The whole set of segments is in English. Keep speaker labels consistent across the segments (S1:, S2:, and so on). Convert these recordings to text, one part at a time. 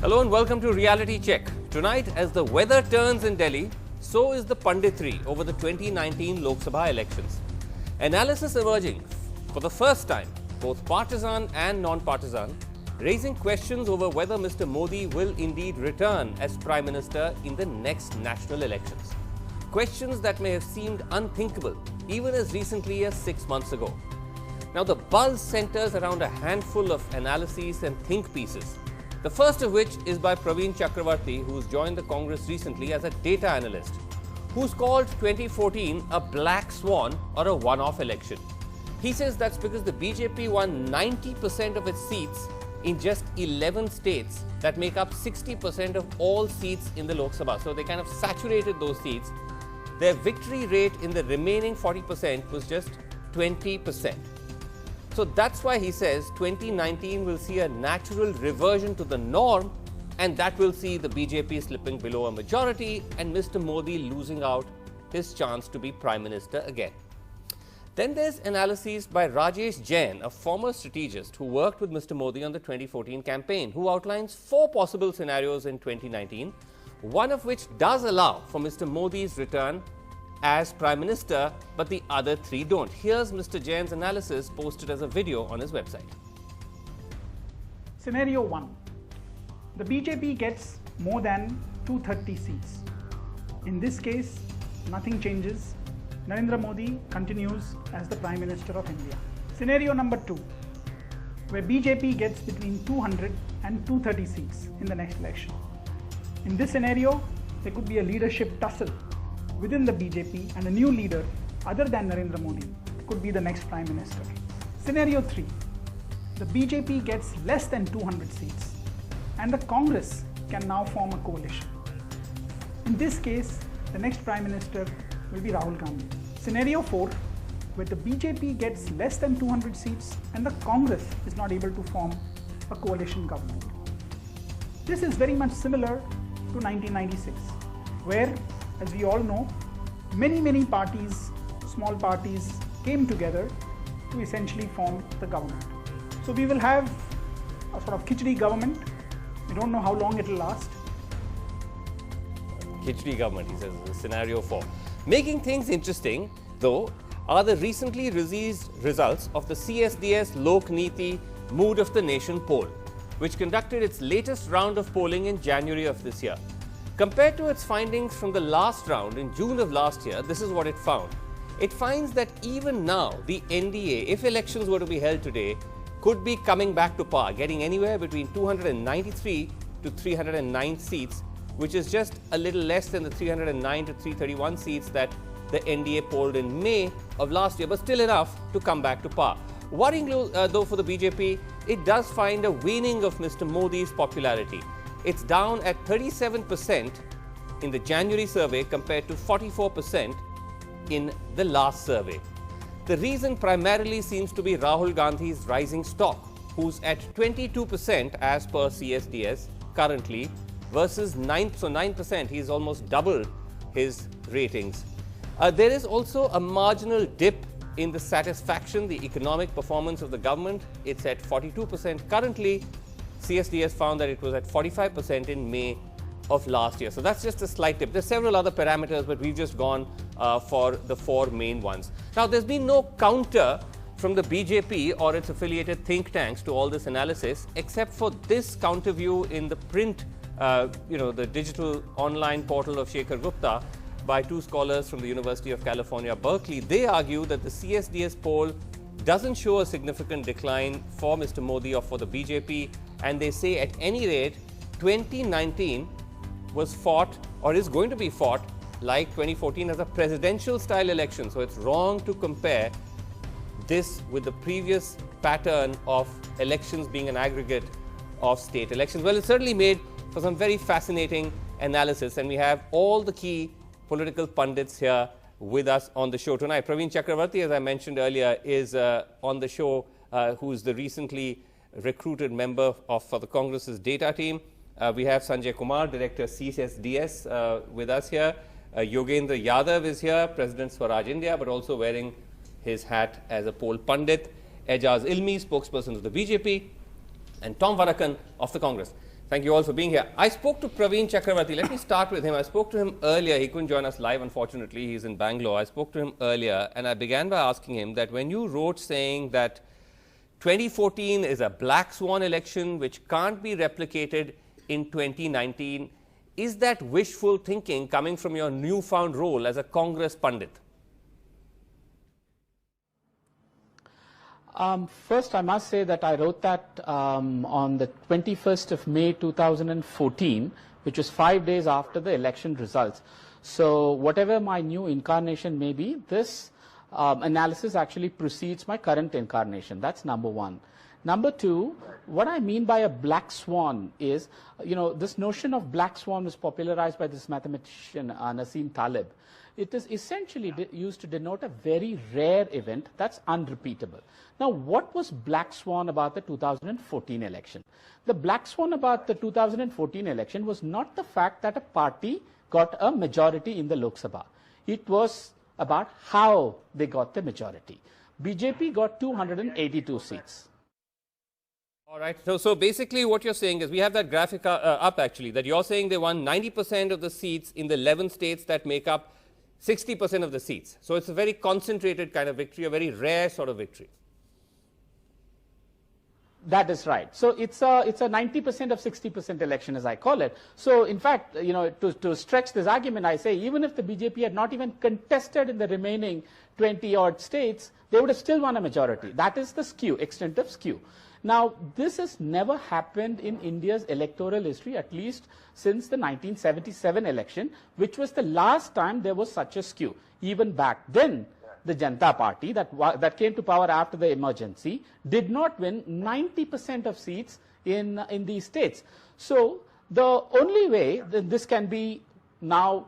S1: Hello and welcome to Reality Check. Tonight, as the weather turns in Delhi, so is the punditry over the 2019 Lok Sabha elections. Analysis emerging for the first time, both partisan and non-partisan, raising questions over whether Mr. Modi will indeed return as Prime Minister in the next national elections. Questions that may have seemed unthinkable even as recently as 6 months ago. Now, the buzz centers around a handful of analyses and think pieces. The first of which is by Praveen Chakravarthy, who's joined the Congress recently as a data analyst, who's called 2014 a black swan or a one-off election. He says that's because the BJP won 90% of its seats in just 11 states that make up 60% of all seats in the Lok Sabha. So they kind of saturated those seats. Their victory rate in the remaining 40% was just 20%. So that's why he says 2019 will see a natural reversion to the norm, and that will see the BJP slipping below a majority and Mr. Modi losing out his chance to be Prime Minister again. Then there's analyses by Rajesh Jain, a former strategist who worked with Mr. Modi on the 2014 campaign, who outlines 4 possible scenarios in 2019, one of which does allow for Mr. Modi's return as Prime Minister, but the other 3 don't. Here's Mr. Jain's analysis posted as a video on his website.
S2: Scenario 1. The BJP gets more than 230 seats. In this case, nothing changes. Narendra Modi continues as the Prime Minister of India. Scenario number 2, where BJP gets between 200 and 230 seats in the next election. In this scenario, there could be a leadership tussle within the BJP, and a new leader other than Narendra Modi could be the next Prime Minister. Scenario 3, the BJP gets less than 200 seats and the Congress can now form a coalition. In this case, the next Prime Minister will be Rahul Gandhi. Scenario 4, where the BJP gets less than 200 seats and the Congress is not able to form a coalition government. This is very much similar to 1996, where, as we all know, many parties, small parties, came together to essentially form the government. So we will have a sort of khichdi government. We don't know how long it will last.
S1: Khichdi government, he says, is scenario 4. Making things interesting, though, are the recently released results of the CSDS Lokniti Mood of the Nation poll, which conducted its latest round of polling in January of this year. Compared to its findings from the last round in June of last year, this is what it found. It finds that even now, the NDA, if elections were to be held today, could be coming back to par, getting anywhere between 293 to 309 seats, which is just a little less than the 309 to 331 seats that the NDA polled in May of last year, but still enough to come back to par. Worrying though for the BJP, it does find a waning of Mr. Modi's popularity. It's down at 37% in the January survey compared to 44% in the last survey. The reason primarily seems to be Rahul Gandhi's rising stock, who's at 22% as per CSDS currently versus 9%. He's almost doubled his ratings. There is also a marginal dip in the satisfaction, the economic performance of the government. It's at 42% currently. CSDS found that it was at 45% in May of last year. So that's just a slight dip. There's several other parameters, but we've just gone for the 4 main ones. Now, there's been no counter from the BJP or its affiliated think tanks to all this analysis, except for this counter view in the print, the digital online portal of Shekhar Gupta by 2 scholars from the University of California, Berkeley. They argue that the CSDS poll doesn't show a significant decline for Mr. Modi or for the BJP, and they say at any rate 2019 was fought or is going to be fought like 2014 as a presidential style election. So it's wrong to compare this with the previous pattern of elections being an aggregate of state elections. Well, it's certainly made for some very fascinating analysis, and we have all the key political pundits here with us on the show tonight. Praveen Chakravarthy, as I mentioned earlier, is on the show, who's the recently recruited member for the Congress's data team. We have Sanjay Kumar, Director CSDS, with us here. Yogendra Yadav is here, President Swaraj India, but also wearing his hat as a poll pundit. Ejaz Ilmi, spokesperson of the BJP, and Tom Varakan of the Congress. Thank you all for being here. I spoke to Praveen Chakravarthy. Let me start with him. I spoke to him earlier. He couldn't join us live, unfortunately. He's in Bangalore. I spoke to him earlier, and I began by asking him that when you wrote saying that 2014 is a black swan election which can't be replicated in 2019, is that wishful thinking coming from your newfound role as a Congress pundit?
S3: First, I must say that I wrote that on the 21st of May 2014, which was 5 days after the election results. So whatever my new incarnation may be, this analysis actually precedes my current incarnation. That's number one. Number two, what I mean by a black swan is, this notion of black swan was popularized by this mathematician Nassim Taleb. It is essentially used to denote a very rare event that's unrepeatable. Now, what was black swan about the 2014 election? The black swan about the 2014 election was not the fact that a party got a majority in the Lok Sabha. It was about how they got the majority. BJP got 282 seats.
S1: All right. So basically what you're saying is, we have that graphic up actually, that you're saying they won 90% of the seats in the 11 states that make up 60% of the seats. So it's a very concentrated kind of victory, a very rare sort of victory.
S3: That is right. So it's a 90% of 60% election, as I call it. So in fact, to stretch this argument, I say even if the BJP had not even contested in the remaining 20 odd states, they would have still won a majority. That is the skew, extent of skew. Now, this has never happened in India's electoral history, at least since the 1977 election, which was the last time there was such a skew. Even back then, the Janata Party that came to power after the emergency did not win 90% of seats in these states. So the only way that this can be now,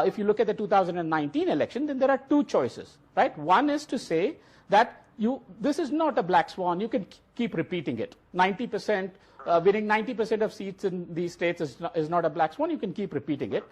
S3: if you look at the 2019 election, then there are two choices, right? One is to say that this is not a black swan. You can keep repeating it. 90%, winning 90% of seats in these states is not a black swan. You can keep repeating it.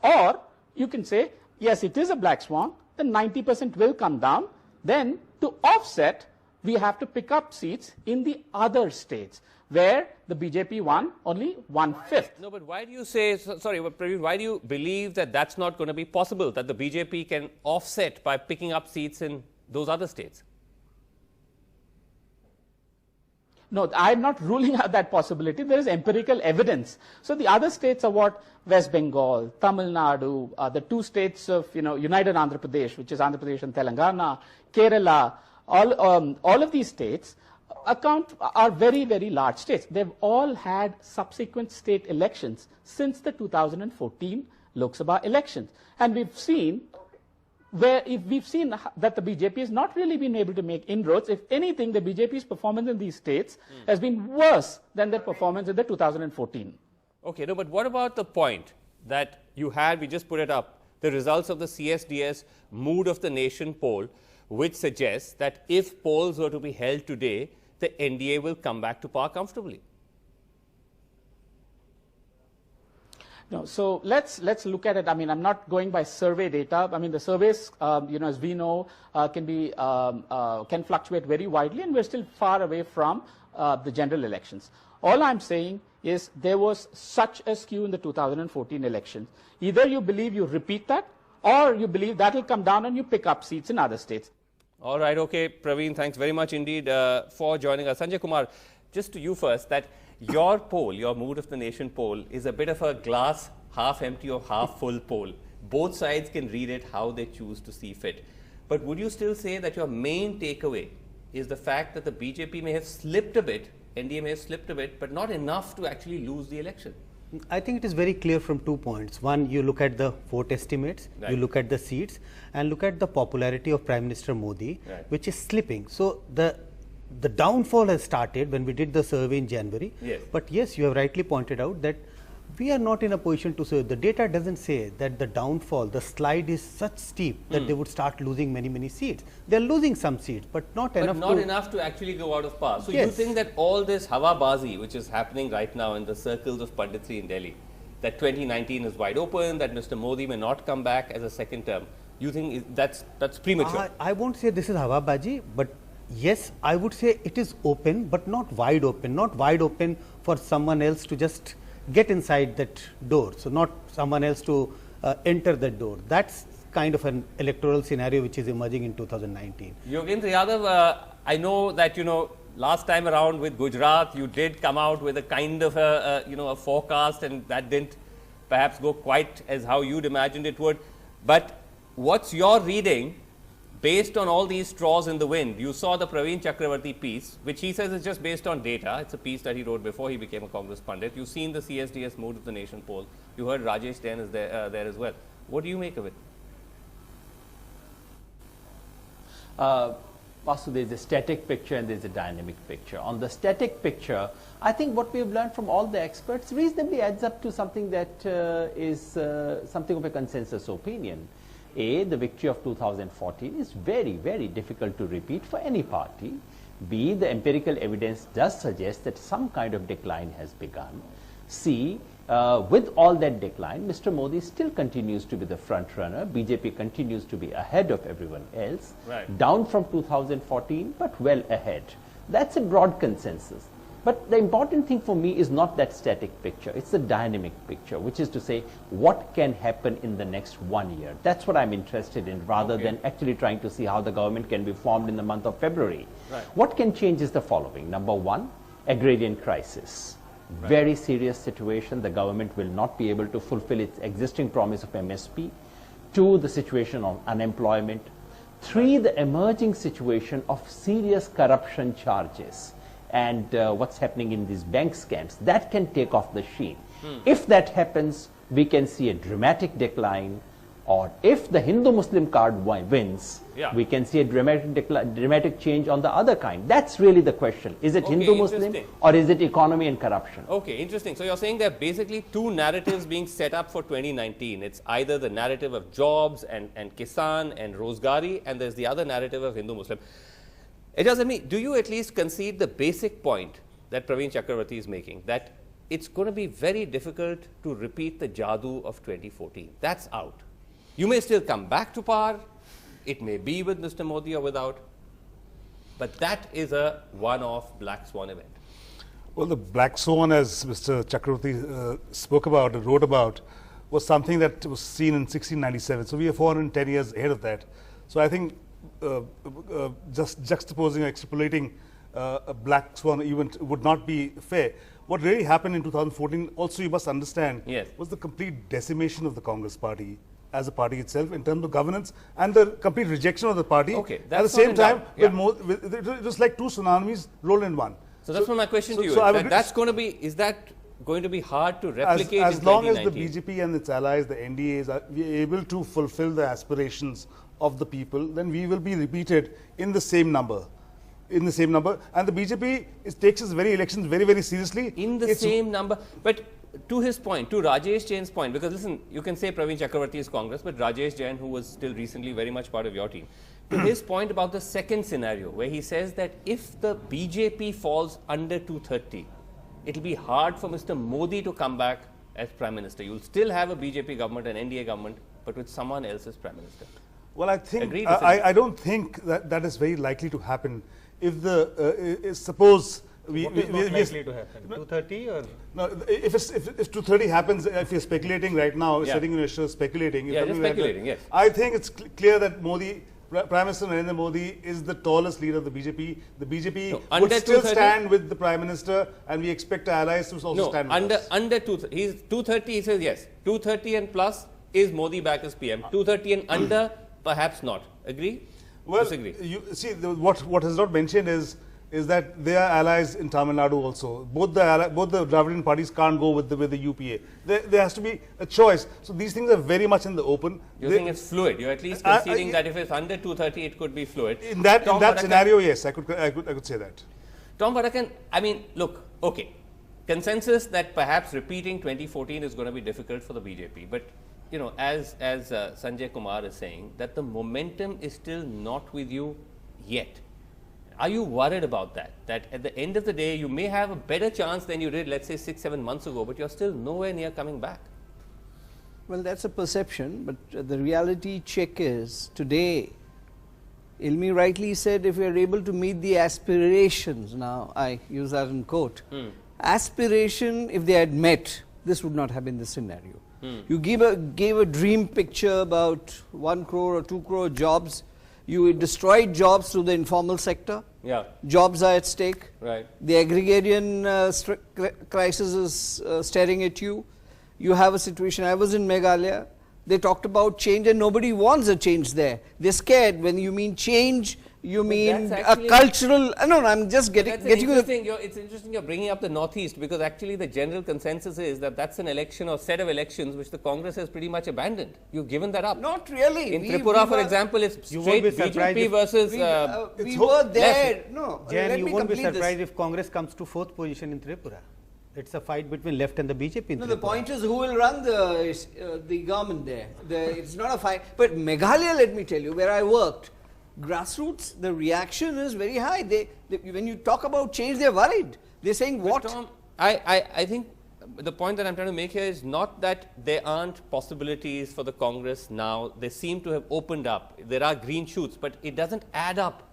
S3: Or you can say, yes, it is a black swan. Then 90% will come down. Then to offset, we have to pick up seats in the other states where the BJP won only 1/5.
S1: No, but why do you say, sorry, but Praveen, why do you believe that that's not going to be possible, that the BJP can offset by picking up seats in those other states?
S3: No, I'm not ruling out that possibility. There is empirical evidence. So the other states are what? West Bengal, Tamil Nadu, the two states of United Andhra Pradesh, which is Andhra Pradesh and Telangana, Kerala. All of these states are very, very large states. They've all had subsequent state elections since the 2014 Lok Sabha elections, and we've seen that the BJP has not really been able to make inroads. If anything, the BJP's performance in these states has been worse than their performance in the 2014.
S1: Okay, no, but what about the point that you had, we just put it up, the results of the CSDS Mood of the Nation poll, which suggests that if polls were to be held today, the NDA will come back to power comfortably?
S3: No, so let's look at it. I mean, I'm not going by survey data. I mean, the surveys, as we know, can fluctuate very widely, and we're still far away from the general elections. All I'm saying is there was such a skew in the 2014 elections. Either you believe you repeat that, or you believe that will come down and you pick up seats in other states.
S1: All right, okay, Praveen, thanks very much indeed for joining us. Sanjay Kumar, just to you first, that your poll, your Mood of the Nation poll, is a bit of a glass half empty or half full poll. Both sides can read it how they choose to see fit. But would you still say that your main takeaway is the fact that the BJP may have slipped a bit, NDA may have slipped a bit, but not enough to actually lose the election?
S4: I think it is very clear from 2 points. One, you look at the vote estimates,
S1: right.
S4: You look at the seats, and look at the popularity of Prime Minister Modi,
S1: right.
S4: which is slipping. So the downfall has started when we did the survey in January.
S1: Yes.
S4: But yes, you have rightly pointed out that we are not in a position to say, the data doesn't say that the downfall, the slide is such steep that they would start losing many seats. They are losing some seats, but not enough
S1: to actually go out of power. So
S4: yes.
S1: You think that all this Hawabazi, which is happening right now in the circles of punditry in Delhi, that 2019 is wide open, that Mr. Modi may not come back as a second term, you think that's premature?
S4: I won't say this is Hawabazi, but yes, I would say it is open, but not wide open for someone else to just get inside that door. So, not someone else to enter that door. That's kind of an electoral scenario which is emerging in 2019.
S1: Yogendra Yadav, I know that, last time around with Gujarat, you did come out with a kind of a forecast, and that didn't perhaps go quite as how you'd imagined it would. But what's your reading based on all these straws in the wind? You saw the Praveen Chakravarthy piece, which he says is just based on data. It's a piece that he wrote before he became a Congress pundit. You've seen the CSDS Mood of the Nation poll. You heard Rajesh Jain is there as well. What do you make of it?
S5: Vasu, there's a static picture and there's a dynamic picture. On the static picture, I think what we have learned from all the experts reasonably adds up to something that is something of a consensus opinion. A, the victory of 2014 is very, very difficult to repeat for any party. B, the empirical evidence does suggest that some kind of decline has begun. C, with all that decline, Mr. Modi still continues to be the front runner. BJP continues to be ahead of everyone else, down from 2014, but well ahead. That's a broad consensus. But the important thing for me is not that static picture. It's the dynamic picture, which is to say, what can happen in the next 1 year? That's what I'm interested in, rather than actually trying to see how the government can be formed in the month of February. What can change is the following. Number one, agrarian crisis. Very serious situation. The government will not be able to fulfill its existing promise of MSP. 2, the situation on unemployment. 3, the emerging situation of serious corruption charges and what's happening in these bank scams. That can take off the sheen. If that happens, we can see a dramatic decline. Or if the Hindu-Muslim card wins, we can see a dramatic change on the other kind. That's really the question. Is it Hindu-Muslim or is it economy and corruption?
S1: Okay, interesting. So you're saying there are basically two narratives being set up for 2019. It's either the narrative of jobs and Kisan and Rozgari, and there's the other narrative of Hindu-Muslim. It doesn't mean, do you at least concede the basic point that Praveen Chakravarthy is making, that it's going to be very difficult to repeat the Jadoo of 2014? That's out. You may still come back to power. It may be with Mr. Modi or without. But that is a one-off Black Swan event.
S6: Well, the Black Swan, as Mr. Chakravarthy spoke about and wrote about, was something that was seen in 1697. So we are 410 years ahead of that. So I think just juxtaposing or extrapolating a Black Swan event would not be fair. What really happened in 2014, also you must understand, was the complete decimation of the Congress party as a party itself in terms of governance, and the complete rejection of the party. At the same time, it was like two tsunamis rolled in one.
S1: So that's my question to you. That's going to be, is that going to be hard to replicate
S6: as
S1: in
S6: long as
S1: 2019?
S6: the BJP and its allies, the NDAs, are able to fulfill the aspirations of the people, then we will be repeated in the same number. And the BJP takes its very elections very, very seriously.
S1: In the same number. But to his point, to Rajesh Jain's point, because listen, you can say Praveen Chakravarthy is Congress, but Rajesh Jain, who was still recently very much part of your team, to his point about the second scenario, where he says that if the BJP falls under 230, it'll be hard for Mr. Modi to come back as Prime Minister. You'll still have a BJP government, an NDA government, but with someone else as Prime Minister.
S6: Well, I think I don't think that is very likely to happen. If the suppose
S4: what is not likely to happen? 230 or
S6: no? If 230 happens, if you're speculating right now, sitting in a show speculating.
S1: Just speculating. Yes.
S6: I think it's clear that Modi, Prime Minister Narendra Modi, is the tallest leader of the BJP. The BJP would still stand with the Prime Minister, and we expect our allies to also stand with us.
S1: Under 230, he says yes. 230 and plus is Modi back as PM. 230 and under, perhaps not. Agree?
S6: Well,
S1: disagree?
S6: You see, what is not mentioned is that they are allies in Tamil Nadu also. Both the Dravidian parties can't go with the UPA. There has to be a choice. So these things are very much in the open.
S1: You think it's fluid? You're at least conceding that if it's under 230, it could be fluid.
S6: In that scenario, yes, I could say that.
S1: Tom Vadakan, I mean, look, okay, consensus that perhaps repeating 2014 is going to be difficult for the BJP, but you know, as Sanjay Kumar is saying, that the momentum is still not with you yet. Are you worried about that? That at the end of the day, you may have a better chance than you did, let's say 6-7 months ago, but you're still nowhere near coming back.
S7: Well, that's a perception, but the reality check is today, Ilmi rightly said, if we are able to meet the aspirations, now I use that in quote, aspiration, if they had met, this would not have been the scenario. You gave a dream picture about 1 crore or 2 crore jobs. You destroyed jobs through the informal sector.
S1: Yeah.
S7: Jobs are at stake.
S1: Right.
S7: The agrarian crisis is staring at you. You have a situation. I was in Meghalaya. They talked about change and nobody wants a change there. They're scared. When you mean change, you mean a cultural. No, I'm just getting
S1: it's interesting you're bringing up the Northeast, because actually the general consensus is that that's an election or set of elections which the Congress has pretty much abandoned. You've given that up.
S7: Not really.
S1: In Tripura, for example, it's straight BJP versus.
S7: We were there. No,
S4: Jan, you won't be surprised if Congress comes to 4th position in Tripura. It's a fight between left and the BJP in
S7: No,
S4: Tripura.
S7: the point is who will run the government there. It's not a fight. But Meghalaya, let me tell you, where I worked, grassroots, the reaction is very high. When you talk about change, they're worried. They're saying what?
S1: But Tom, I think the point that I'm trying to make here is not that there aren't possibilities for the Congress now. They seem to have opened up. There are green shoots, but it doesn't add up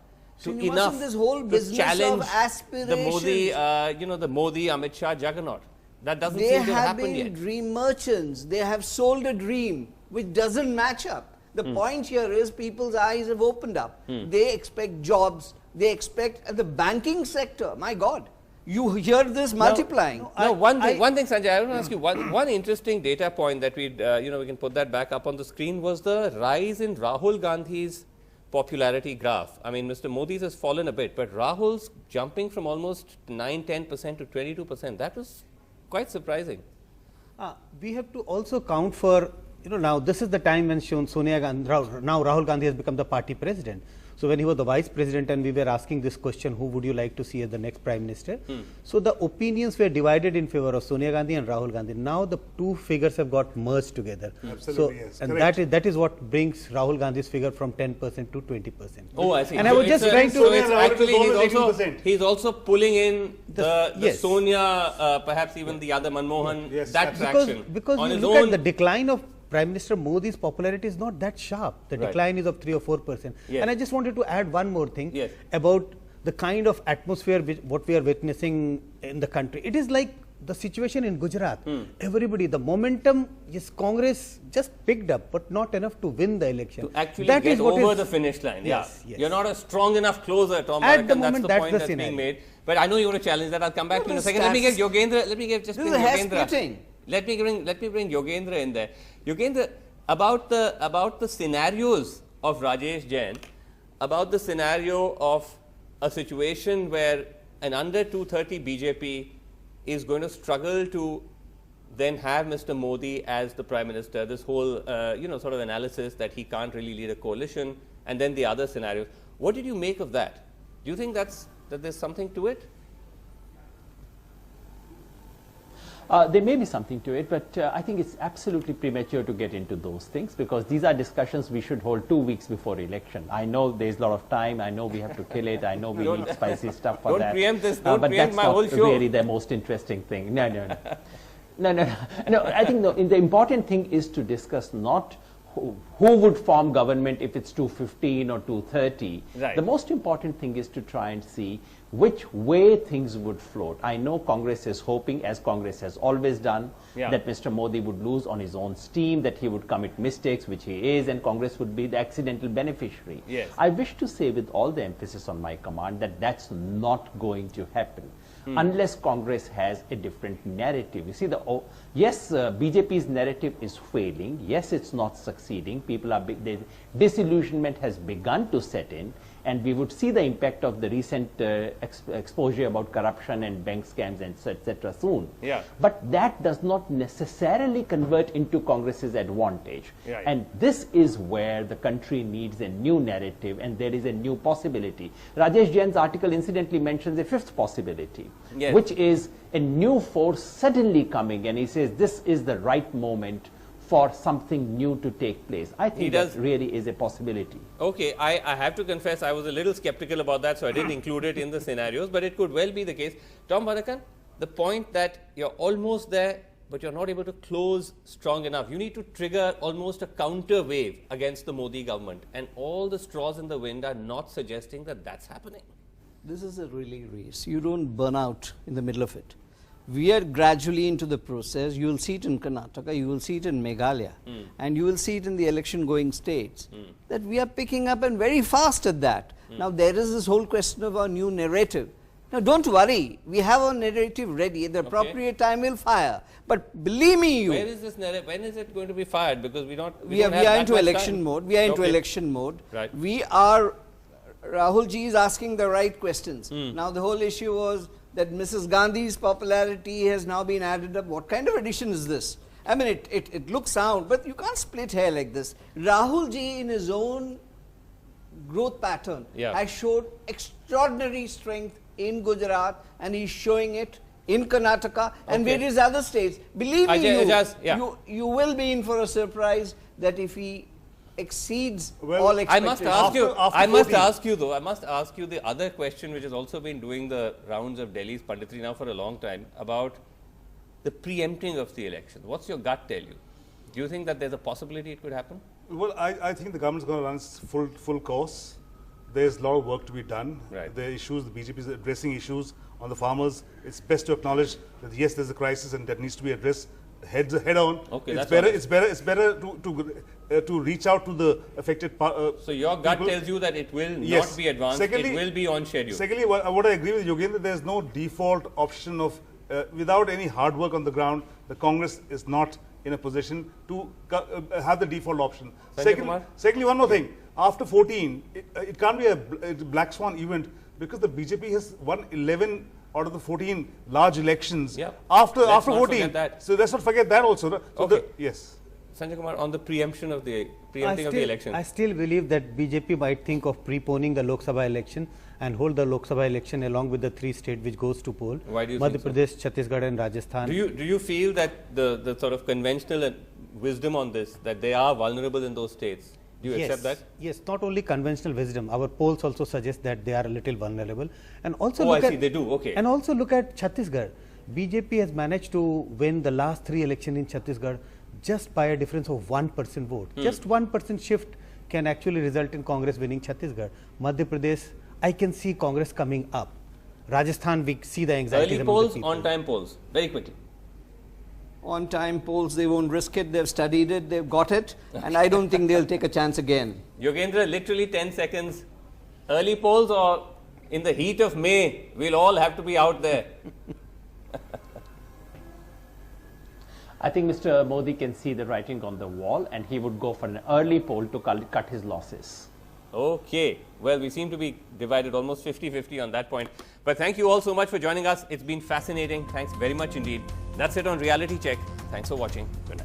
S1: to enough
S7: this whole
S1: to
S7: business
S1: challenge
S7: of aspirations.
S1: the Modi, the Modi, Amit Shah juggernaut. That doesn't seem to have happened yet.
S7: They have been dream merchants. They have sold a dream which doesn't match up. The point here is people's eyes have opened up. They expect jobs. They expect the banking sector. My God, you hear this multiplying.
S1: One thing, Sanjay, I want to ask you one interesting data point that we can put that back up on the screen was the rise in Rahul Gandhi's popularity graph. I mean, Mr. Modi's has fallen a bit, but Rahul's jumping from almost 9-10% to 22%. That was quite surprising.
S4: We have to also count for, now this is the time when Sonia Gandhi, now Rahul Gandhi has become the party president. So when he was the vice president and we were asking this question, who would you like to see as the next prime minister? So the opinions were divided in favor of Sonia Gandhi and Rahul Gandhi. Now the two figures have got merged together.
S6: Absolutely, yes.
S4: And that is what brings Rahul Gandhi's figure from 10% to 20%.
S1: Oh, I see.
S4: And I was just trying to.
S1: So it's actually he's also pulling in the Sonia, perhaps even the other Manmohan, that traction.
S4: Because you look at the decline of Prime Minister Modi's popularity is not that sharp. The decline is of 3 or 4%. And I just wanted to add one more thing about the kind of atmosphere what we are witnessing in the country. It is like the situation in Gujarat. Everybody, the momentum, Congress just picked up, but not enough to win the election.
S1: To actually get over the finish line.
S4: Yes.
S1: You're not a strong enough closer, Tom.
S4: At the moment,
S1: that's the point that's being made. But I know you want to challenge that. I'll come back to you in a second. Let me get Yogendra. Let me bring Yogendra. Let me bring Yogendra in there. Yogendra, about the scenarios of Rajesh Jain, about the scenario of a situation where an under 230 BJP is going to struggle to then have Mr. Modi as the Prime Minister, this whole sort of analysis that he can't really lead a coalition, and then the other scenarios. What did you make of that? Do you think that there's something to it?
S5: There may be something to it, but I think it's absolutely premature to get into those things, because these are discussions we should hold 2 weeks before election. I know there's a lot of time. I know we have to kill it. I know we need spicy stuff for that.
S1: Don't preempt this. Don't
S5: but
S1: preempt
S5: that's
S1: my whole
S5: not
S1: show.
S5: really the most interesting thing. No. I think the important thing is to discuss not who would form government if it's 215 or 230.
S1: Right.
S5: The most important thing is to try and see which way things would float. I know Congress is hoping, as Congress has always done, that Mr. Modi would lose on his own steam, that he would commit mistakes, which he is, and Congress would be the accidental beneficiary.
S1: Yes.
S5: I wish to say with all the emphasis on my command that that's not going to happen. Unless Congress has a different narrative. You see, BJP's narrative is failing. Yes, it's not succeeding. The disillusionment has begun to set in, and we would see the impact of the recent exposure about corruption and bank scams and etc. soon. But that does not necessarily convert into Congress's advantage. And this is where the country needs a new narrative, and there is a new possibility. Rajesh Jain's article incidentally mentions a fifth possibility, which is a new force suddenly coming, and he says this is the right moment for something new to take place. I think that really is a possibility.
S1: Okay, I have to confess I was a little skeptical about that, so I didn't include it in the scenarios, but it could well be the case. Tom Bhadakan, the point that you're almost there, but you're not able to close strong enough. You need to trigger almost a counter wave against the Modi government, and all the straws in the wind are not suggesting that that's happening.
S7: This is a relay race. You don't burn out in the middle of it. We are gradually into the process. You will see it in Karnataka, you will see it in Meghalaya, and you will see it in the election going states, that we are picking up and very fast at that. Now there is this whole question of our new narrative. Now don't worry, we have our narrative ready. At the appropriate time we'll fire. But believe me,
S1: where is this narrative? When is it going to be fired? Because we don't
S7: are into election mode. We are into election mode.
S1: Right.
S7: We are, Rahul ji is asking the right questions. Now the whole issue was that Mrs. Gandhi's popularity has now been added up. What kind of addition is this? I mean, it looks sound, but you can't split hair like this. Rahul ji in his own growth pattern has showed extraordinary strength in Gujarat, and he's showing it in Karnataka and various other states. Believe me, you will be in for a surprise that if he exceeds all expectations.
S1: I must ask you the other question which has also been doing the rounds of Delhi's punditry now for a long time about the preempting of the election. What's your gut tell you? Do you think that there's a possibility it could happen?
S6: Well, I think the government's going to run its full course. There's a lot of work to be done.
S1: Right.
S6: The issues, the BJP is addressing issues on the farmers. It's best to acknowledge that yes, there's a crisis and that needs to be addressed head on.
S1: Okay,
S6: it's better to reach out to the affected.
S1: So your gut tells you that it will not be advanced. Secondly, it will be on schedule.
S6: Secondly, what I agree with Yogendra, there's no default option of without any hard work on the ground. The Congress is not in a position to have the default option. Secondly, one more thing. After 14, it can't be a Black Swan event because the BJP has won 11 out of the 14 large elections after 14. So let's not forget that also. So yes.
S1: Sanjay Kumar, on the preempting of the election.
S4: I still believe that BJP might think of preponing the Lok Sabha election and hold the Lok Sabha election along with the 3 states which goes to poll.
S1: Why do you
S4: Madhya
S1: think
S4: Pradesh, Chhattisgarh and Rajasthan.
S1: Do you feel that the sort of conventional wisdom on this, that they are vulnerable in those states? Do you accept that?
S4: Yes, not only conventional wisdom. Our polls also suggest that they are a little vulnerable. And also
S1: they do. Okay.
S4: And also look at Chhattisgarh. BJP has managed to win the last 3 elections in Chhattisgarh just by a difference of 1% vote. Just 1% shift can actually result in Congress winning Chhattisgarh. Madhya Pradesh, I can see Congress coming up. Rajasthan, we see the anxiety.
S1: Early polls, on-time polls, very quickly.
S7: On-time polls, they won't risk it. They've studied it, they've got it, and I don't think they'll take a chance again.
S1: Yogendra, literally 10 seconds. Early polls or in the heat of May, we'll all have to be out there.
S5: I think Mr. Modi can see the writing on the wall and he would go for an early poll to cut his losses.
S1: Okay. Well, we seem to be divided almost 50-50 on that point. But thank you all so much for joining us. It's been fascinating. Thanks very much indeed. That's it on Reality Check. Thanks for watching. Good night.